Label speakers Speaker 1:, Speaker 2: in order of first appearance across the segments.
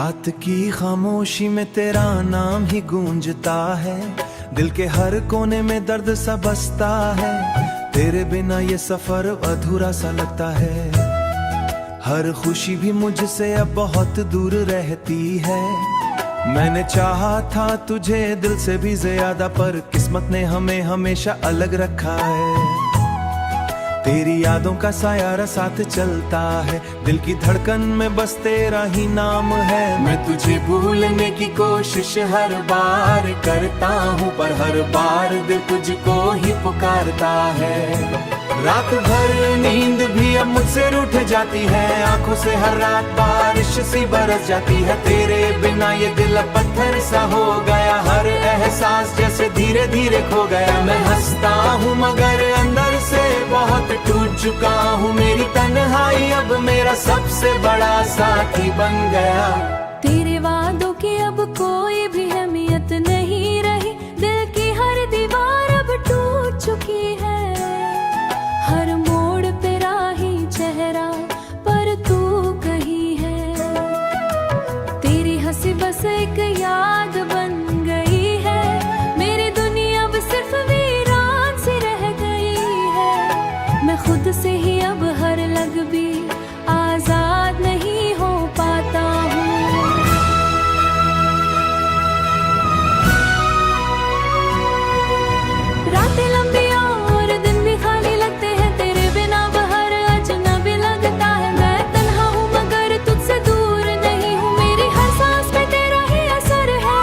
Speaker 1: रात की खामोशी में तेरा नाम ही गूंजता है, दिल के हर कोने में दर्द सा बसता है। तेरे बिना ये सफर अधूरा सा लगता है, हर खुशी भी मुझसे अब बहुत दूर रहती है। मैंने चाहा था तुझे दिल से भी ज्यादा, पर किस्मत ने हमें हमेशा अलग रखा है। तेरी यादों का साया साथ चलता है, दिल की धड़कन में बस तेरा ही नाम है। मैं तुझे भूलने की कोशिश हर बार करता हूँ, पर हर बार दिल तुझको ही पुकारता है। रात भर नींद भी अब मुझसे रूठ जाती है, आंखों से हर रात बारिश सी बरस जाती है। तेरे बिना ये दिल अब पत्थर सा हो गया, हर एहसास जैसे धीरे धीरे खो गया। मैं हंसता हूँ मगर अंदर से बहुत टूट चुका हूँ, मेरी तन्हाई अब मेरा सबसे बड़ा साथी बन गया।
Speaker 2: तेरे वादों की अब कोई भी अहमियत नहीं रही, दिल की हर दीवार अब टूट चुकी है। हर मोड़ पे राही चेहरा पर तू कहीं है, तेरी हंसी बस एक याद बन गई है। मेरी दुनिया अब सिर्फ वीरान सी रह गई है, मैं खुद से ही अब हर लग भी आजाद नहीं हो पाता हूँ। रातें लंबी और दिन भी खाली लगते हैं, तेरे बिना बाहर अजनबी लगता है। मैं तन्हा हूँ मगर तुझसे दूर नहीं हूँ, मेरी हर सांस पे तेरा ही असर है।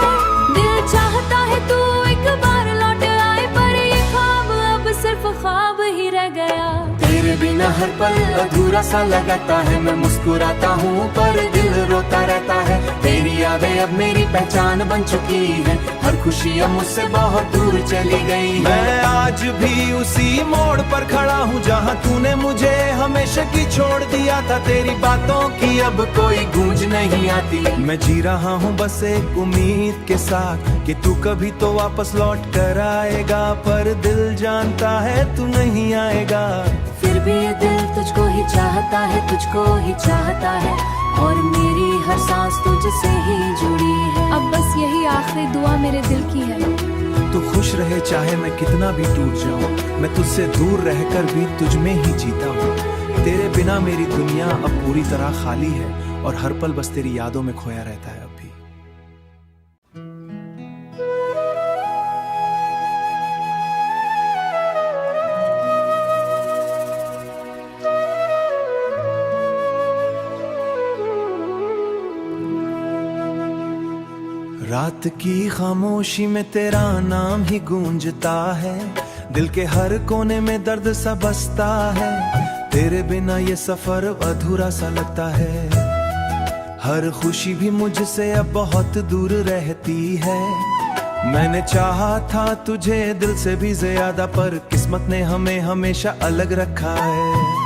Speaker 2: दिल चाहता है तू एक बार लौट आए, पर ये ख्वाब अब सिर्फ ख्वाब ही रह गया।
Speaker 1: तेरे बिना हर पल अधूरा सा लगता है, मैं मुस्कुराता हूँ पर दिल रोता रहता है। तेरी यादें अब मेरी पहचान बन चुकी है, हर खुशी अब मुझसे बहुत दूर चली गई। मैं आज भी उसी मोड़ पर खड़ा हूँ जहाँ तूने मुझे हमेशा की छोड़ दिया था। तेरी बातों की अब कोई गूंज नहीं आती, मैं जी रहा हूँ बस एक उम्मीद के साथ कि तू कभी तो वापस लौट कर आएगा। पर दिल जानता है तू नहीं आएगा।
Speaker 2: फिर भी ये दिल तुझको ही चाहता है, तुझको ही चाहता है, और मेरी हर सांस तुझसे ही जुड़ी है। अब बस यही आखिरी दुआ मेरे दिल की है।
Speaker 1: तू खुश रहे चाहे मैं कितना भी टूट जाऊं, मैं तुझसे दूर रहकर भी तुझ में ही जीता हूँ। तेरे बिना मेरी दुनिया अब पूरी तरह खाली है, और हर पल बस तेरी यादों में खोया रहता है अब भी। रात की खामोशी में तेरा नाम ही गूंजता है, दिल के हर कोने में दर्द सा बसता है। तेरे बिना ये सफर अधूरा सा लगता है, हर खुशी भी मुझसे अब बहुत दूर रहती है। मैंने चाहा था तुझे दिल से भी ज्यादा, पर किस्मत ने हमें हमेशा अलग रखा है।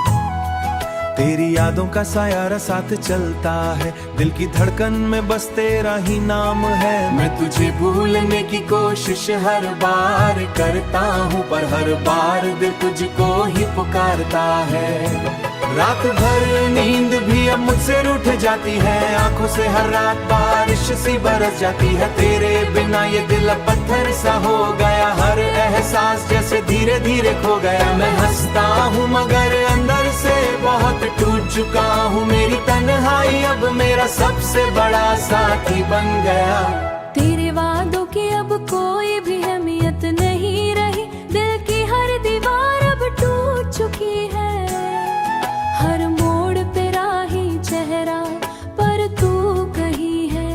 Speaker 1: तेरी यादों का साया साथ चलता है, दिल की धड़कन में बस तेरा ही नाम है। मैं तुझे भूलने की कोशिश हर बार करता हूँ, पर हर बार दिल तुझको ही पुकारता है। रात भर नींद भी अब मुझसे रूठ जाती है, आंखों से हर रात बारिश सी बरस जाती है। तेरे बिना ये दिल अब पत्थर सा हो गया, हर एहसास जैसे धीरे धीरे खो गया। मैं हंसता हूँ मगर अंदर से बहुत टूट चुका हूँ, मेरी तन्हाई अब मेरा सबसे बड़ा साथी बन गया।
Speaker 2: तेरे वादों की अब कोई भी अहमियत नहीं रही, दिल की हर दीवार अब टूट चुकी है। हर मोड़ पे राही चेहरा पर तू कहीं है,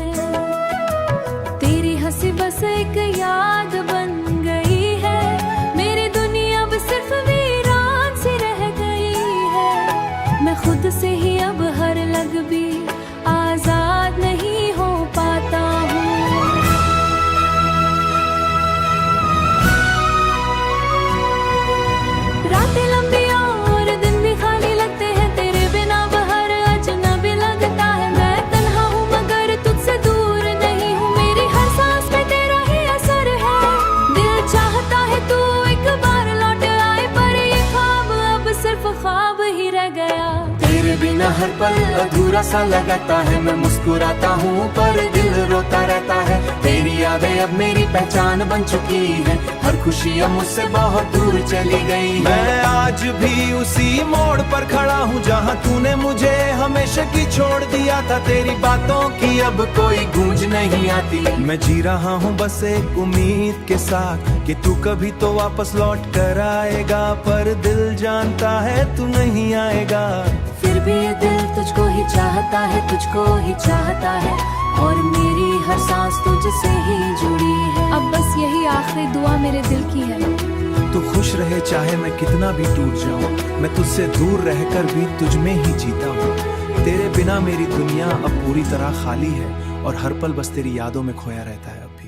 Speaker 2: तेरी हंसी बस एक याद बन गई है। मेरी दुनिया अब सिर्फ वीरान सी रह गई है, मैं खुद से ही अब हर लग भी आजाद नहीं हो पाता हूँ। रातें लंबी और दिन भी खाली लगते हैं, तेरे बिना बाहर अजनबी लगता है। मैं तन्हा हूँ मगर तुझसे दूर नहीं हूँ, मेरी हर सांस पे तेरा ही असर है।
Speaker 1: हर पल अधूरा सा लगाता है। मैं मुस्कुराता हूँ पर दिल रोता रहता है। तेरी यादें अब मेरी पहचान बन चुकी है। हर खुशी अब मुझसे बहुत दूर चली गई। मैं आज भी उसी मोड़ पर खड़ा हूँ जहाँ तूने मुझे हमेशा की छोड़ दिया था। तेरी बातों की अब कोई गूंज नहीं आती। मैं जी रहा हूँ बस एक उम्मीद के साथ कि तू कभी तो वापस लौट कर आएगा, पर दिल जानता है तू नहीं आएगा।
Speaker 2: फिर भी ये दिल तुझको ही चाहता है, तुझको ही चाहता है, और मेरी हर सांस तुझसे ही जुड़ी है। अब बस यही आखिरी दुआ मेरे दिल की है।
Speaker 1: तू खुश रहे चाहे मैं कितना भी टूट जाऊं, मैं तुझसे दूर रहकर भी तुझ में ही जीता हूँ। तेरे बिना मेरी दुनिया अब पूरी तरह खाली है, और हर पल बस तेरी यादों में खोया रहता है अब भी।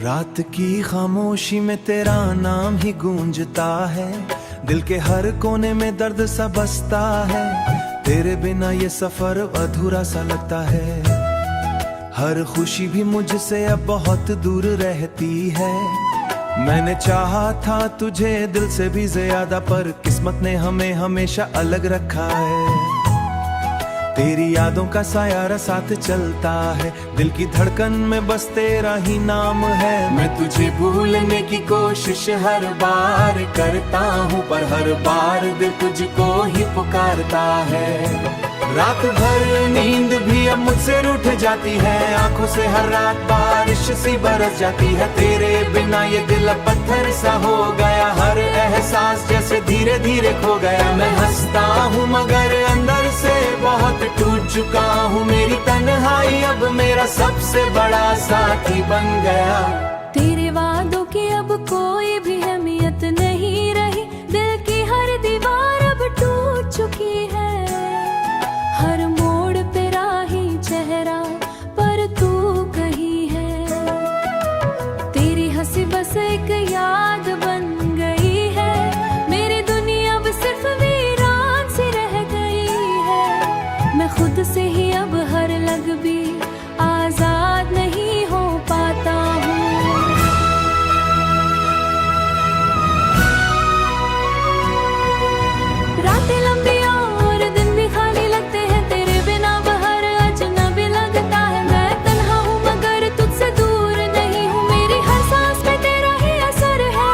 Speaker 1: रात की खामोशी में तेरा नाम ही गूंजता है। दिल के हर कोने में दर्द सा बसता है। तेरे बिना ये सफर अधूरा सा लगता है। हर खुशी भी मुझसे अब बहुत दूर रहती है। मैंने चाहा था तुझे दिल से भी ज्यादा, पर किस्मत ने हमें हमेशा अलग रखा है। तेरी यादों का साया साथ चलता है। दिल की धड़कन में बस तेरा ही नाम है। मैं तुझे भूलने की कोशिश हर बार करता हूँ, पर हर बार दिल तुझको ही पुकारता है। रात भर नींद भी अब मुझसे रूठ जाती है। आंखों से हर रात बारिश सी बरस जाती है। तेरे बिना ये दिल अब पत्थर सा हो गया। हर एहसास जैसे धीरे धीरे खो गया। मैं हंसता हूँ मगर अंदर से बहुत टूट चुका हूँ। मेरी तन्हाई अब मेरा सबसे बड़ा साथी बन गया।
Speaker 2: तेरे वादों की अब कोई भी अहमियत नहीं रही। दिल की हर दीवार अब टूट चुकी है। हर मोड़ पे राही चेहरा, पर तू कहीं है। तेरी हंसी बस एक याद बन गई है। मेरी दुनिया अब सिर्फ वीरान सी रह गई है। मैं खुद से ही अब हर लग भी आजाद नहीं हो पाता हूँ। रातें लंबी और दिन भी खाली लगते हैं। तेरे बिना बाहर अजनबी लगता है। मैं तन्हा हूँ मगर तुझसे दूर नहीं हूँ। मेरी हर सांस पे तेरा ही असर है।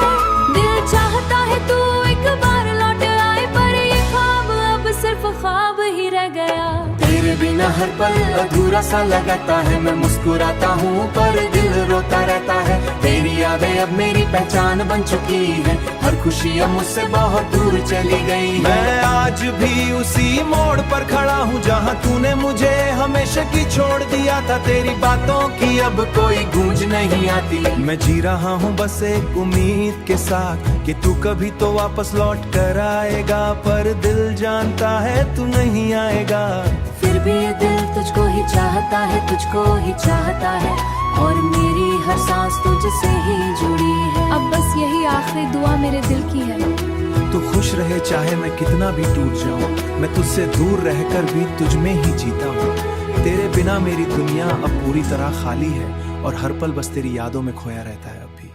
Speaker 2: दिल चाहता है तू एक बार लौट आए, पर ये ख्वाब अब सिर्फ ख्वाब ही रह गया।
Speaker 1: तेरे बिना हर पल अधूरा सा लगाता है। मैं मुस्कुराता हूँ पर दिल रोता रहता है। तेरी यादें अब मेरी पहचान बन चुकी है। हर खुशी अब मुझसे बहुत दूर चली गई। मैं आज भी उसी मोड़ पर खड़ा हूँ जहाँ तूने मुझे हमेशा की छोड़ दिया था। तेरी बातों की अब कोई गूंज नहीं आती। मैं जी रहा हूँ बस एक उम्मीद के साथ कि तू कभी तो वापस लौट कर आएगा, पर दिल जानता है तू नहीं आएगा।
Speaker 2: फिर भी ये दिल तुझको ही चाहता है, तुझको ही चाहता है, और मेरी हर सांस तुझसे ही जुड़ी है। अब बस यही आखिरी दुआ मेरे दिल की है।
Speaker 1: तू खुश रहे चाहे मैं कितना भी टूट जाऊं, मैं तुझसे दूर रहकर भी तुझ में ही जीता हूँ। तेरे बिना मेरी दुनिया अब पूरी तरह खाली है, और हर पल बस तेरी यादों में खोया रहता है अब भी।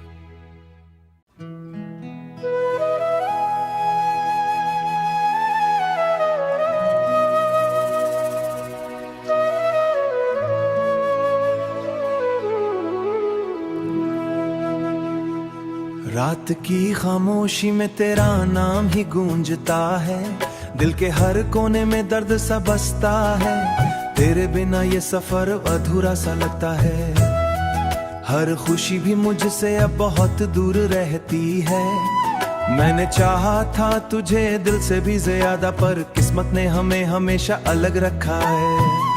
Speaker 1: रात की खामोशी में तेरा नाम ही गूंजता है। दिल के हर कोने में दर्द सा बसता है। तेरे बिना ये सफर अधूरा सा लगता है। हर खुशी भी मुझसे अब बहुत दूर रहती है। मैंने चाहा था तुझे दिल से भी ज्यादा, पर किस्मत ने हमें हमेशा अलग रखा है।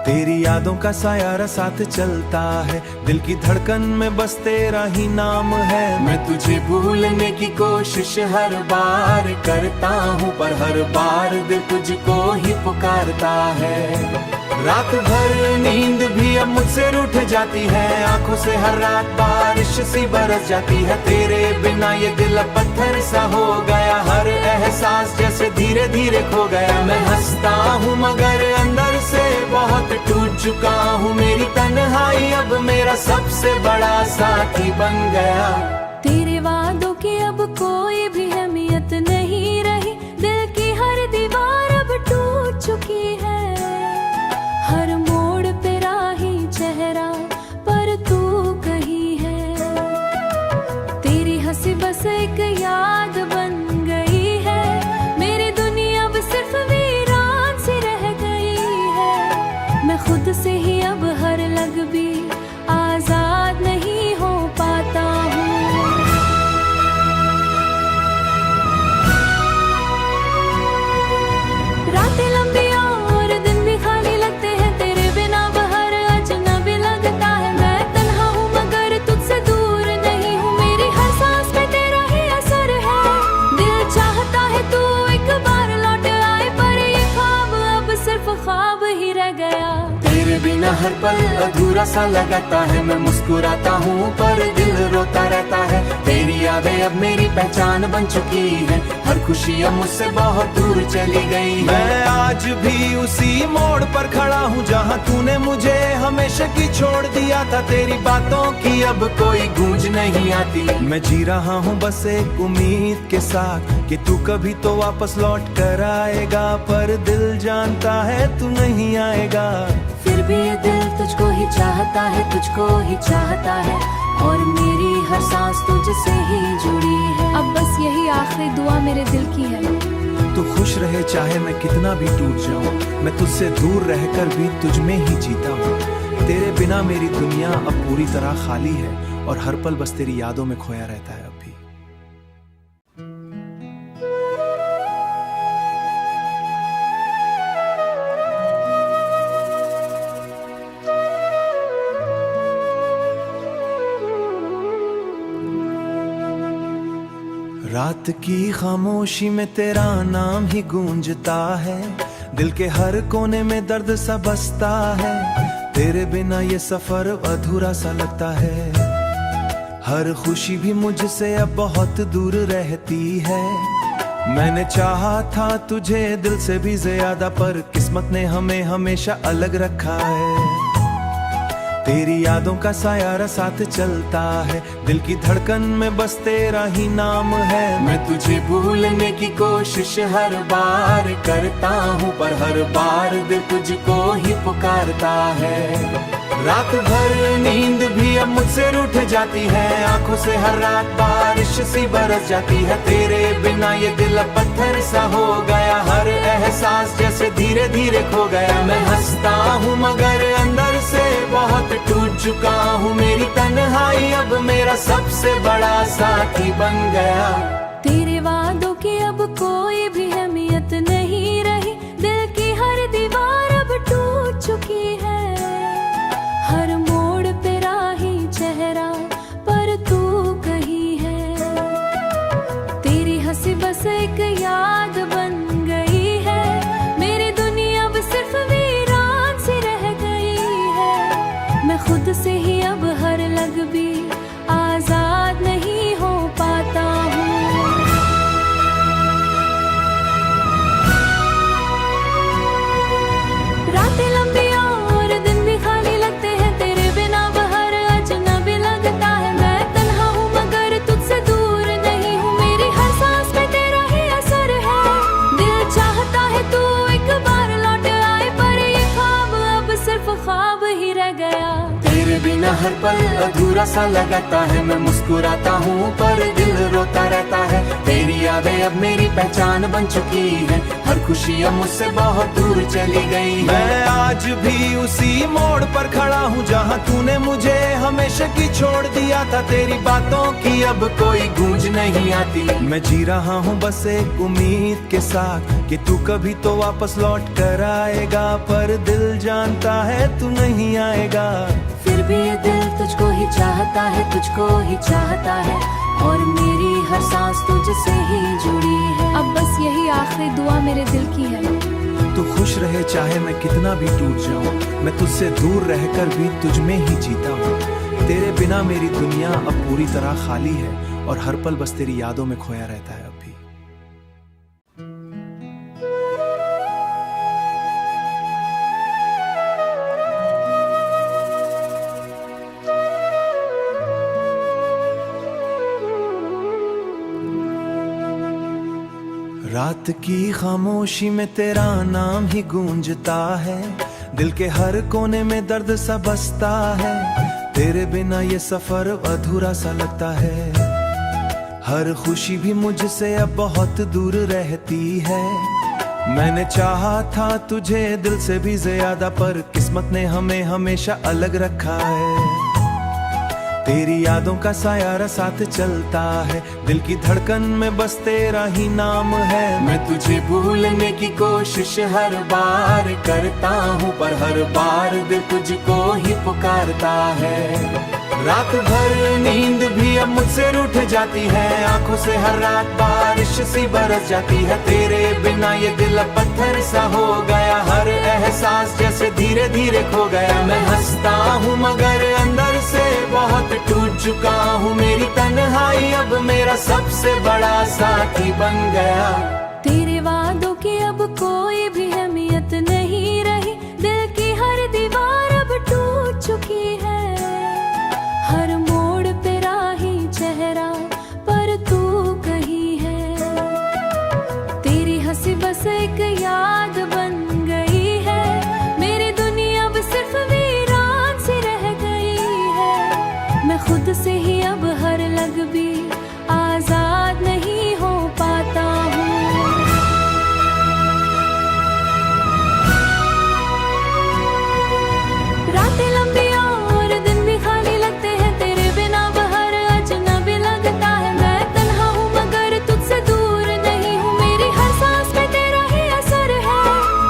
Speaker 1: तेरी यादों का साया साथ चलता है। दिल की धड़कन में बस तेरा ही नाम है। मैं तुझे भूलने की कोशिश हर बार करता हूँ, पर हर बार दिल तुझको ही पुकारता है। रात भर नींद भी अब मुझसे रूठ जाती है, आंखों से हर रात बारिश सी बरस जाती है। तेरे बिना ये दिल अब पत्थर सा हो गया, हर एहसास जैसे धीरे धीरे खो गया। मैं हंसता हूँ मगर अंदर से बहुत टूट चुका हूँ, मेरी तन्हाई अब मेरा सबसे बड़ा साथी बन गया।
Speaker 2: तेरे वादों की अब कोई भी अहमियत नहीं रही, दिल की हर दीवार अब टूट चुकी है। हर मोड़ पे राही चेहरा पर तू कहीं है, तेरी हंसी बस एक याद बन गई है। मेरी दुनिया अब सिर्फ वीरान सी रह गई है, मैं खुद से ही अब हर लग भी आजाद नहीं हो पाता हूँ। रातें लंबी और दिन भी खाली लगते हैं, तेरे बिना बाहर अजनबी लगता है। मैं तन्हा हूँ मगर तुझसे दूर नहीं हूँ, मेरी हर सांस पे तेरा ही असर है। दिल चाहता है तू एक बार लौट आए, पर ये ख्वाब अब सिर्फ ख्वाब ही रह गया।
Speaker 1: तेरे बिना हर पल अधूरा सा लगता है, मैं मुस्कुराता हूँ पर दिल रोता रहता है। तेरी यादें अब मेरी पहचान बन चुकी है, हर खुशी अब मुझसे बहुत दूर चली गई। मैं आज भी उसी मोड़ पर खड़ा हूँ जहाँ तूने मुझे हमेशा की छोड़ दिया था। तेरी बातों की अब कोई गूंज नहीं आती, मैं जी रहा हूँ बस एक उम्मीद के साथ कि तू कभी तो वापस लौट कर आएगा, पर दिल जानता है तू नहीं आएगा।
Speaker 2: फिर भी ये दिल तुझको ही चाहता है, तुझको ही चाहता है, और मेरी हर सांस तुझसे ही जुड़ी है। अब बस यही आखिरी दुआ मेरे दिल की है।
Speaker 1: तू खुश रहे चाहे मैं कितना भी टूट जाऊं, मैं तुझसे दूर रहकर भी तुझ में ही जीता हूँ। तेरे बिना मेरी दुनिया अब पूरी तरह खाली है, और हर पल बस तेरी यादों में खोया रहता है अब भी। रात की खामोशी में तेरा नाम ही गूंजता है, दिल के हर कोने में दर्द सा बसता है। तेरे बिना ये सफर अधूरा सा लगता है, हर खुशी भी मुझसे अब बहुत दूर रहती है। मैंने चाहा था तुझे दिल से भी ज्यादा, पर किस्मत ने हमें हमेशा अलग रखा है। तेरी यादों का साया साथ चलता है, दिल की धड़कन में बस तेरा ही नाम है। मैं तुझे भूलने की कोशिश हर बार करता हूँ, पर हर बार दिल तुझको ही पुकारता है। रात भर नींद भी अब मुझसे रूठ जाती है, आंखों से हर रात बारिश सी बरस जाती है। तेरे बिना ये दिल अब पत्थर सा हो गया, हर एहसास जैसे धीरे धीरे खो गया। मैं हंसता हूँ मगर अंदर से बहुत टूट चुका हूँ, मेरी तन्हाई अब मेरा सबसे बड़ा साथी बन गया।
Speaker 2: तेरे वादों की अब कोई भी अहमियत नहीं रही, दिल की हर दीवार अब टूट चुकी है। हर मोड़ पे राही चेहरा पर तू कहीं है, तेरी हंसी बस एक याद बन गई है। मेरी दुनिया अब सिर्फ वीरान सी रह गई है, मैं खुद से ही अब हर लग भी आजाद नहीं हो पाता हूँ। रातें लंबी और दिन भी खाली लगते हैं, तेरे बिना बाहर अजनबी लगता है। मैं तन्हा हूँ मगर तुझसे दूर नहीं हूँ, मेरी हर सांस पे तेरा ही असर है। दिल चाहता है तू एक बार लौट आए, पर ये ख्वाब अब सिर्फ ख्वाब ही रह गया।
Speaker 1: तेरे बिना हर पल अधूरा सा लगता है, मैं मुस्कुराता हूँ पर दिल रोता रहता है। तेरी यादें अब मेरी पहचान बन चुकी है, हर खुशी अब मुझसे बहुत दूर चली गई। मैं आज भी उसी मोड़ पर खड़ा हूँ जहाँ तूने मुझे हमेशा की छोड़ दिया था। तेरी बातों की अब कोई गूंज नहीं आती, मैं जी रहा हूँ बस एक उम्मीद के साथ कि तू कभी तो वापस लौट कर आएगा, पर दिल जानता है तू नहीं आएगा।
Speaker 2: फिर भी ये दिल तुझको ही चाहता है, तुझको ही चाहता है, और मेरी हर सांस तुझसे ही जुड़ी है। अब बस यही आखिरी दुआ मेरे दिल की है।
Speaker 1: तू खुश रहे चाहे मैं कितना भी टूट जाऊं, मैं तुझसे दूर रहकर भी तुझ में ही जीता हूँ। तेरे बिना मेरी दुनिया अब पूरी तरह खाली है और हर पल बस तेरी यादों में खोया रहता है अब भी। रात की खामोशी में तेरा नाम ही गूंजता है, दिल के हर कोने में दर्द सा बसता है। तेरे बिना ये सफर अधूरा सा लगता है, हर खुशी भी मुझसे अब बहुत दूर रहती है। मैंने चाहा था तुझे दिल से भी ज्यादा, पर किस्मत ने हमें हमेशा अलग रखा है। तेरी यादों का साया साथ चलता है, दिल की धड़कन में बस तेरा ही नाम है। मैं तुझे भूलने की कोशिश हर बार करता हूँ, पर हर बार दिल तुझको ही पुकारता है। रात भर नींद भी अब मुझसे रूठ जाती है, आंखों से हर रात बारिश सी बरस जाती है। तेरे बिना ये दिल अब पत्थर सा हो गया, हर एहसास जैसे धीरे धीरे खो गया। मैं हंसता हूँ मगर अंदर से बहुत टूट चुका हूँ, मेरी तन्हाई अब मेरा सबसे बड़ा साथी बन गया।
Speaker 2: तेरे वादों की अब कोई भी अहमियत नहीं रही, दिल की हर दीवार अब टूट चुकी है। हर मोड़ पे राही चेहरा पर तू कहीं है, तेरी हंसी बस एक याद बन गई है। मेरी दुनिया अब सिर्फ वीरान सी रह गई है, मैं खुद से ही अब हर लग भी आजाद नहीं हो पाता हूँ। रातें लंबी और दिन भी खाली लगते हैं, तेरे बिना बाहर अजनबी लगता है। मैं तन्हा हूँ मगर तुझसे दूर नहीं हूँ, मेरी हर सांस पे तेरा ही असर है।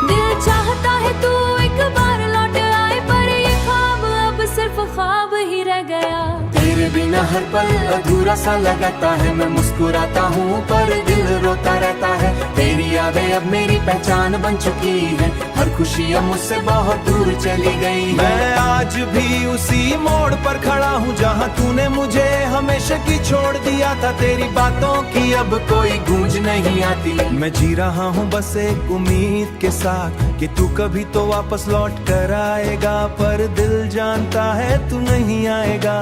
Speaker 2: दिल चाहता है तू एक बार लौट आए, पर ये ख्वाब अब सिर्फ ख्वाब ही रह गया।
Speaker 1: तेरे बिना हर पल अधूरा सा लगता है, मैं मुस्कुराता हूँ पर दिल रोता रहता है। तेरी यादें अब मेरी पहचान बन चुकी है, हर खुशी अब मुझसे बहुत दूर चली गई। मैं आज भी उसी मोड़ पर खड़ा हूँ जहाँ तूने मुझे हमेशा की छोड़ दिया था। तेरी बातों की अब कोई गूंज नहीं आती, मैं जी रहा हूँ बस एक उम्मीद के साथ कि तू कभी तो वापस लौट कर आएगा, पर दिल जानता है तू नहीं आएगा।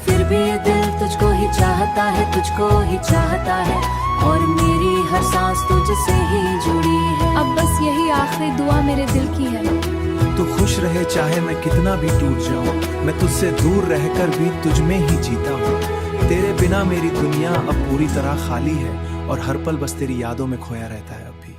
Speaker 2: फिर भी ये दिल तुझको ही चाहता है, तुझको ही चाहता है, और मेरी हर सांस तुझसे ही जुड़ी है। अब बस यही आखिरी दुआ मेरे दिल की है।
Speaker 1: तू खुश रहे चाहे मैं कितना भी टूट जाऊं, मैं तुझसे दूर रहकर भी तुझ में ही जीता हूँ। तेरे बिना मेरी दुनिया अब पूरी तरह खाली है और हर पल बस तेरी यादों में खोया रहता है अब भी।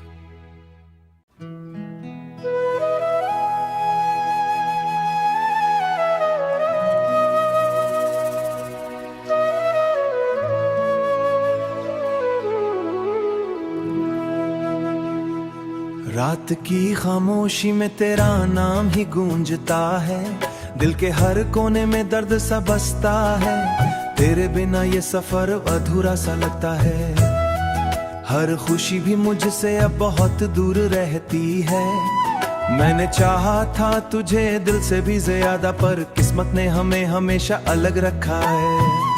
Speaker 1: रात की खामोशी में तेरा नाम ही गूंजता है, दिल के हर कोने में दर्द सा बसता है। तेरे बिना ये सफर अधूरा सा लगता है, हर खुशी भी मुझसे अब बहुत दूर रहती है। मैंने चाहा था तुझे दिल से भी ज्यादा, पर किस्मत ने हमें हमेशा अलग रखा है।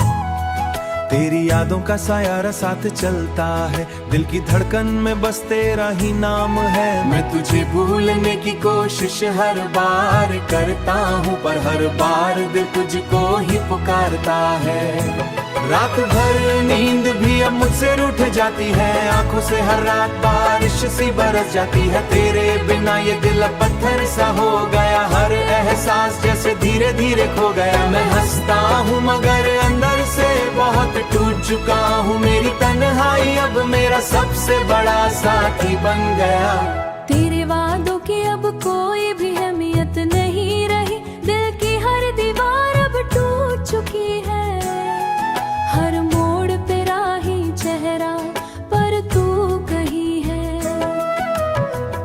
Speaker 1: तेरी यादों का साया साथ चलता है, दिल की धड़कन में बस तेरा ही नाम है। मैं तुझे भूलने की कोशिश हर बार करता हूँ, पर हर बार दिल तुझको ही पुकारता है। रात भर नींद भी अब मुझसे रूठ जाती है, आंखों से हर रात बारिश सी बरस जाती है। तेरे बिना ये दिल अब पत्थर सा हो गया, हर एहसास जैसे धीरे धीरे खो गया। मैं हंसता हूँ मगर अंदर से बहुत टूट चुका हूँ, मेरी तन्हाई अब मेरा सबसे बड़ा साथी बन गया।
Speaker 2: तेरे वादों की अब कोई भी अहमियत नहीं रही, दिल की हर दीवार अब टूट चुकी है। हर मोड़ पे राही चेहरा पर तू कहीं है,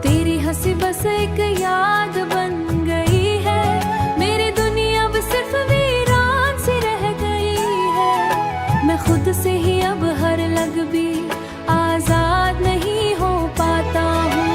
Speaker 2: तेरी हंसी बस एक याद बन गई है। मेरी दुनिया अब सिर्फ वीरान सी रह गई है, मैं खुद से ही अब हर लग भी आजाद नहीं हो पाता हूँ।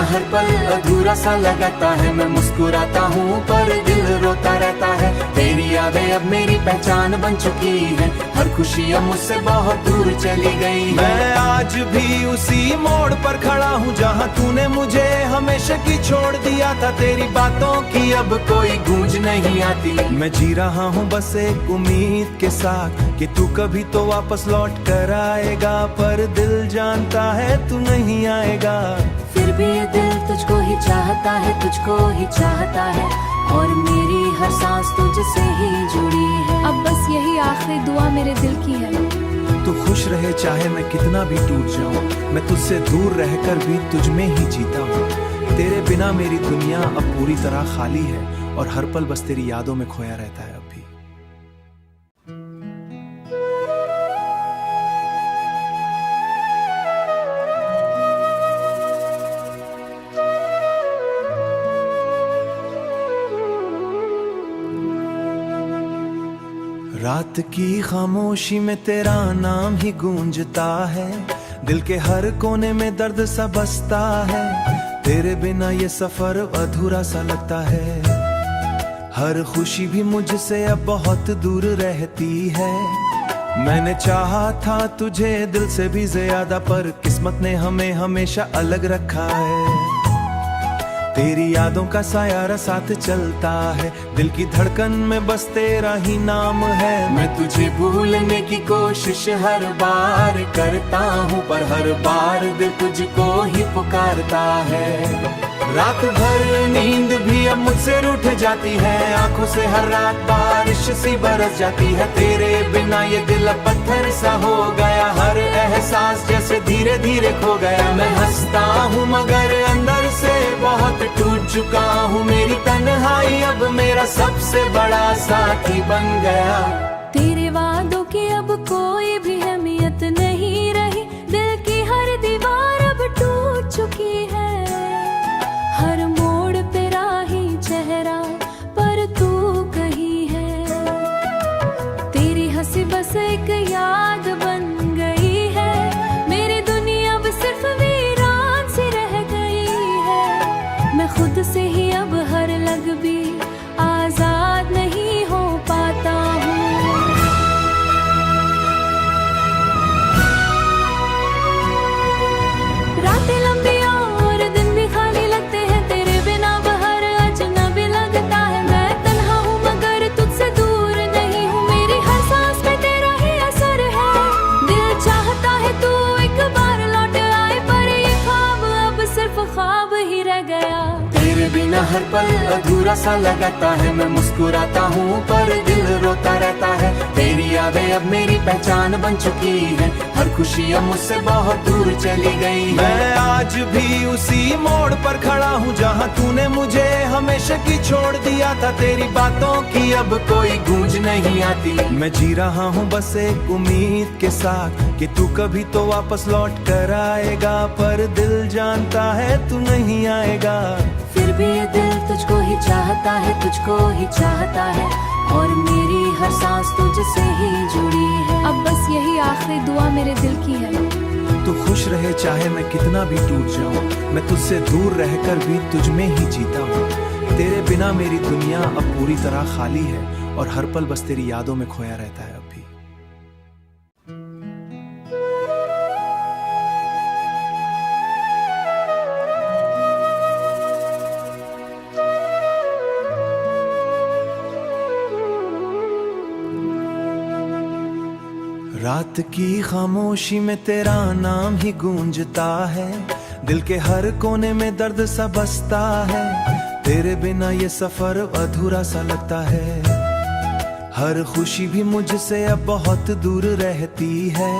Speaker 1: बिना हर पल अधूरा सा लगाता है। मैं मुस्कुराता हूँ पर दिल रोता रहता है। तेरी यादें अब मेरी पहचान बन चुकी है। हर खुशी अब मुझसे बहुत दूर चली गई। मैं आज भी उसी मोड़ पर खड़ा हूँ जहाँ तूने मुझे हमेशा की छोड़ दिया था। तेरी बातों की अब कोई गूंज नहीं आती। मैं जी रहा हूँ बस एक उम्मीद के साथ कि तू कभी तो वापस लौट कर आएगा, पर दिल जानता है तू नहीं आएगा।
Speaker 2: फिर भी ये दिल तुझको ही चाहता है, तुझको ही चाहता है, और मेरी हर सांस तुझसे ही जुड़ी है। अब बस यही आखिरी दुआ मेरे दिल की है।
Speaker 1: तू खुश रहे चाहे मैं कितना भी टूट जाऊं, मैं तुझसे दूर रहकर भी तुझ में ही जीता हूँ। तेरे बिना मेरी दुनिया अब पूरी तरह खाली है, और हर पल बस तेरी यादों में खोया रहता है अब भी। रात की खामोशी में तेरा नाम ही गूंजता है। दिल के हर कोने में दर्द सा बसता है। तेरे बिना ये सफर अधूरा सा लगता है। हर खुशी भी मुझसे अब बहुत दूर रहती है। मैंने चाहा था तुझे दिल से भी ज्यादा, पर किस्मत ने हमें हमेशा अलग रखा है। तेरी यादों का साया साथ चलता है। दिल की धड़कन में बस तेरा ही नाम है। मैं तुझे भूलने की कोशिश हर बार करता हूँ, पर हर बार दिल तुझको ही पुकारता है। रात भर नींद भी अब मुझसे रूठ जाती है। आंखों से हर रात बारिश सी बरस जाती है। तेरे बिना ये दिल अब पत्थर सा हो गया। हर एहसास जैसे धीरे धीरे खो गया। मैं हंसता हूँ मगर अंदर से बहुत टूट चुका हूँ। मेरी तन्हाई अब मेरा सबसे बड़ा साथी बन गया।
Speaker 2: तेरे वादों की अब कोई भी अहमियत नहीं रही। दिल की हर दीवार अब टूट चुकी है। हर मोड़ पे राही चेहरा, पर तू कहीं है। तेरी हंसी बस एक याद बन गई है। मेरी दुनिया अब सिर्फ वीरान सी रह गई है। मैं खुद से ही अब हर लग भी आजाद नहीं हो पाता हूँ। रातें लंबी और दिन भी खाली लगते हैं। तेरे बिना बाहर अजनबी लगता है। मैं तन्हा हूँ मगर तुझसे दूर नहीं हूँ। मेरी हर सांस पे तेरा ही असर है। दिल चाहता है तू एक बार लौट आए, पर ये ख्वाब अब सिर्फ ख्वाब ही रह गया।
Speaker 1: तेरे बिना हर पल अधूरा सा लगाता है। मैं मुस्कुराता हूँ पर दिल रोता रहता है। तेरी यादें अब मेरी पहचान बन चुकी है। हर खुशी अब मुझसे बहुत दूर चली गई। मैं आज भी उसी मोड़ पर खड़ा हूँ जहाँ तूने मुझे हमेशा की छोड़ दिया था। तेरी बातों की अब कोई गूंज नहीं आती। मैं जी रहा हूँ बस एक उम्मीद के साथ कि तू कभी तो वापस लौट कर आएगा, पर दिल जानता है तू नहीं आएगा।
Speaker 2: फिर भी ये दिल तुझको ही चाहता है, तुझको ही चाहता है, और मेरी हर सांस तुझसे ही जुड़ी है। अब बस यही आखिरी दुआ मेरे दिल की है।
Speaker 1: तू खुश रहे चाहे मैं कितना भी टूट जाऊं, मैं तुझसे दूर रहकर भी तुझ में ही जीता हूँ। तेरे बिना मेरी दुनिया अब पूरी तरह खाली है, और हर पल बस तेरी यादों में खोया रहता है अब भी। रात की खामोशी में तेरा नाम ही गूंजता है। दिल के हर कोने में दर्द सा बसता है। तेरे बिना ये सफर अधूरा सा लगता है। हर खुशी भी मुझसे अब बहुत दूर रहती है।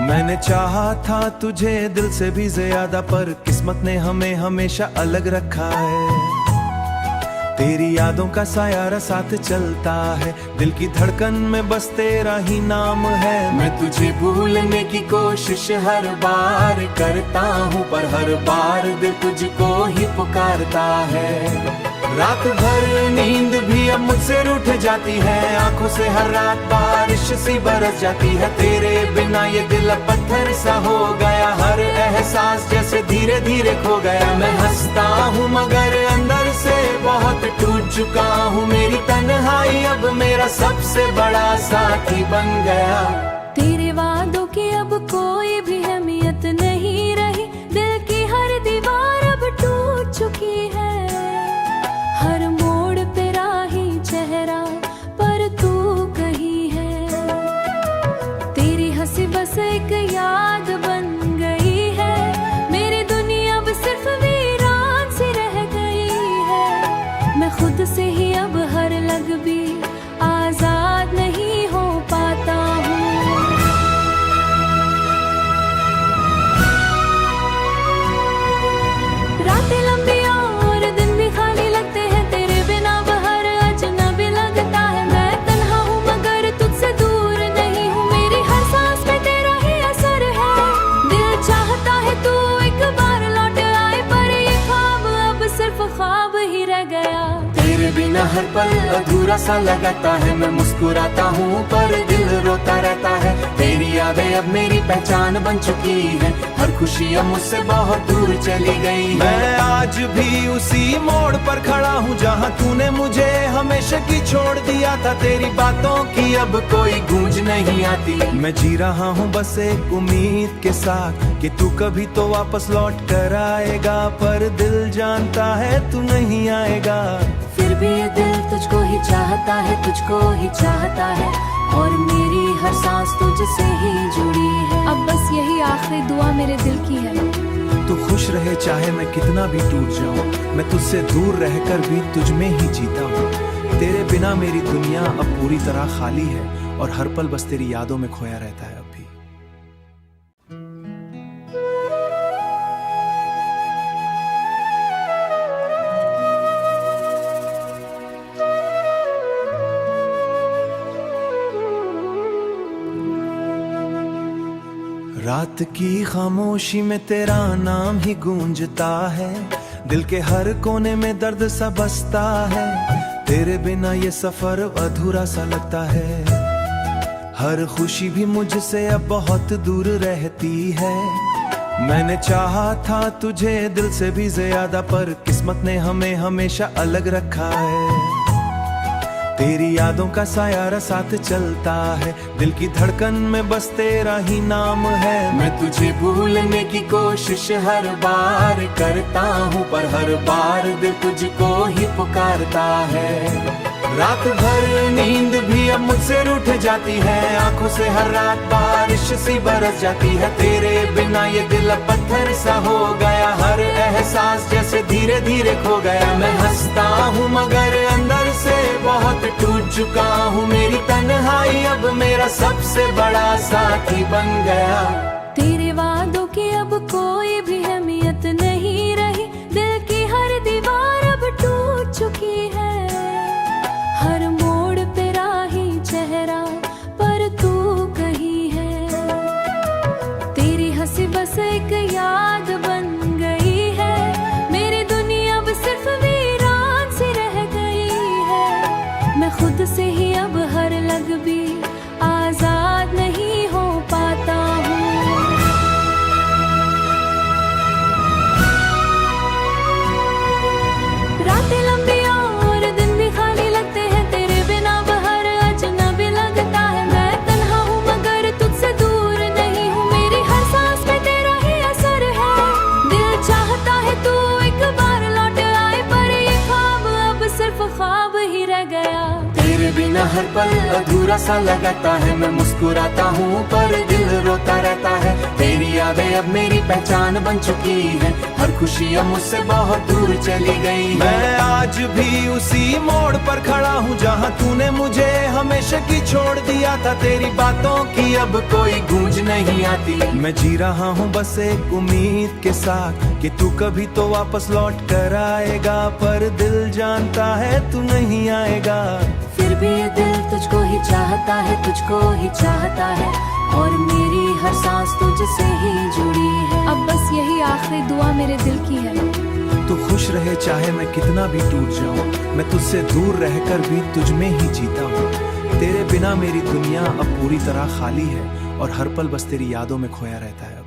Speaker 1: मैंने चाहा था तुझे दिल से भी ज्यादा, पर किस्मत ने हमें हमेशा अलग रखा है। तेरी यादों का साया साथ चलता है। दिल की धड़कन में बस तेरा ही नाम है। मैं तुझे भूलने की कोशिश हर बार करता हूँ, पर हर बार दिल तुझको ही पुकारता है। रात भर नींद भी अब मुझसे रूठ जाती है, आंखों से हर रात बारिश सी बरस जाती है। तेरे बिना ये दिल अब पत्थर सा हो गया, हर एहसास जैसे धीरे धीरे खो गया। मैं हंसता हूँ मगर अंदर से बहुत टूट चुका हूँ, मेरी तन्हाई अब मेरा सबसे बड़ा साथी बन गया।
Speaker 2: तेरे वादों की अब कोई भी अहमियत नहीं रही, दिल की हर दीवार अब टूट चुकी है। हर मोड़ पे राही चेहरा पर तू कहीं है, तेरी हंसी बस एक याद बन गई है। मेरी दुनिया अब सिर्फ वीरान सी रह गई है, मैं खुद से ही अब हर लग भी आजाद नहीं हो पाता हूँ। रातें लंबी और दिन भी खाली लगते हैं, तेरे बिना बाहर अजनबी लगता है। मैं तन्हा हूँ मगर तुझसे दूर नहीं हूँ, मेरी हर सांस पे तेरा ही असर है। दिल चाहता है तू एक बार लौट आए, पर ये ख्वाब अब सिर्फ ख्वाब ही रह गया।
Speaker 1: तेरे बिना हर पल अधूरा सा लगता है, मैं मुस्कुराता हूँ पर दिल रोता रहता है। तेरी यादें अब मेरी पहचान बन चुकी है, हर खुशी अब मुझसे बहुत दूर चली गई। मैं आज भी उसी मोड़ पर खड़ा हूँ जहाँ तूने मुझे हमेशा की छोड़ दिया था। तेरी बातों की अब कोई गूंज नहीं आती, मैं जी रहा हूँ बस एक उम्मीद के साथ कि तू कभी तो वापस लौट कर आएगा, पर दिल जानता है तू नहीं आएगा।
Speaker 2: फिर भी ये दिल तुझको ही चाहता है, तुझको ही चाहता है, और मेरी हर सांस तुझसे ही जुड़ी है। अब बस यही आखिरी दुआ मेरे दिल की है।
Speaker 1: तू खुश रहे चाहे मैं कितना भी टूट जाऊं, मैं तुझसे दूर रहकर भी तुझ में ही जीता हूँ। तेरे बिना मेरी दुनिया अब पूरी तरह खाली है, और हर पल बस तेरी यादों में खोया रहता है अब भी। रात की खामोशी में तेरा नाम ही गूंजता है, दिल के हर कोने में दर्द सा बसता है। तेरे बिना ये सफर अधूरा सा लगता है, हर खुशी भी मुझसे अब बहुत दूर रहती है। मैंने चाहा था तुझे दिल से भी ज्यादा, पर किस्मत ने हमें हमेशा अलग रखा है। तेरी यादों का साया साथ चलता है, दिल की धड़कन में बस तेरा ही नाम है। मैं तुझे भूलने की कोशिश हर बार करता हूँ, पर हर बार दिल तुझको ही पुकारता है। रात भर नींद भी अब मुझसे रूठ जाती है, आंखों से हर रात बारिश सी बरस जाती है। तेरे बिना ये दिल अब पत्थर सा हो गया, हर एहसास जैसे धीरे धीरे खो गया। मैं हंसता हूँ मगर अंदर से बहुत टूट चुका हूँ, मेरी तन्हाई अब मेरा सबसे बड़ा साथी बन गया।
Speaker 2: तेरे वादों की अब कोई भी अहमियत नहीं रही, दिल की हर दीवार अब टूट चुकी है। हर मोड़ पे राही चेहरा पर तू कहीं है, तेरी हंसी बस एक याद बन गई है। मेरी दुनिया अब सिर्फ वीरान सी रह गई है, मैं खुद से ही अब हर लग भी आजाद नहीं हो पाता हूँ। रातें लंबी और दिन भी खाली लगते हैं, तेरे बिना बाहर अजनबी लगता है। मैं तन्हा हूँ मगर तुझसे दूर नहीं हूँ, मेरी हर सांस पे तेरा ही असर है। दिल चाहता है तू एक बार लौट आए, पर ये ख्वाब अब सिर्फ ख्वाब ही रह गया।
Speaker 1: तेरे बिना हर पल अधूरा सा लगता है, मैं मुस्कुराता हूँ पर दिल रोता रहता है। तेरी यादें अब मेरी पहचान बन चुकी है, हर खुशी अब मुझसे बहुत दूर चली गई। मैं आज भी उसी मोड़ पर खड़ा हूँ जहाँ तूने मुझे हमेशा की छोड़ दिया था। तेरी बातों की अब कोई गूंज नहीं आती, मैं जी रहा हूँ बस एक उम्मीद के साथ कि तू कभी तो वापस लौट कर आएगा, पर दिल जानता है तू नहीं आएगा।
Speaker 2: फिर भी ये दिल तुझको ही चाहता है, तुझको ही चाहता है, और मेरी हर सांस तुझसे ही जुड़ी है। अब बस यही आखिरी दुआ मेरे दिल की है।
Speaker 1: तू खुश रहे चाहे मैं कितना भी टूट जाऊं, मैं तुझसे दूर रहकर भी तुझ में ही जीता हूँ। तेरे बिना मेरी दुनिया अब पूरी तरह खाली है और हर पल बस तेरी यादों में खोया रहता है।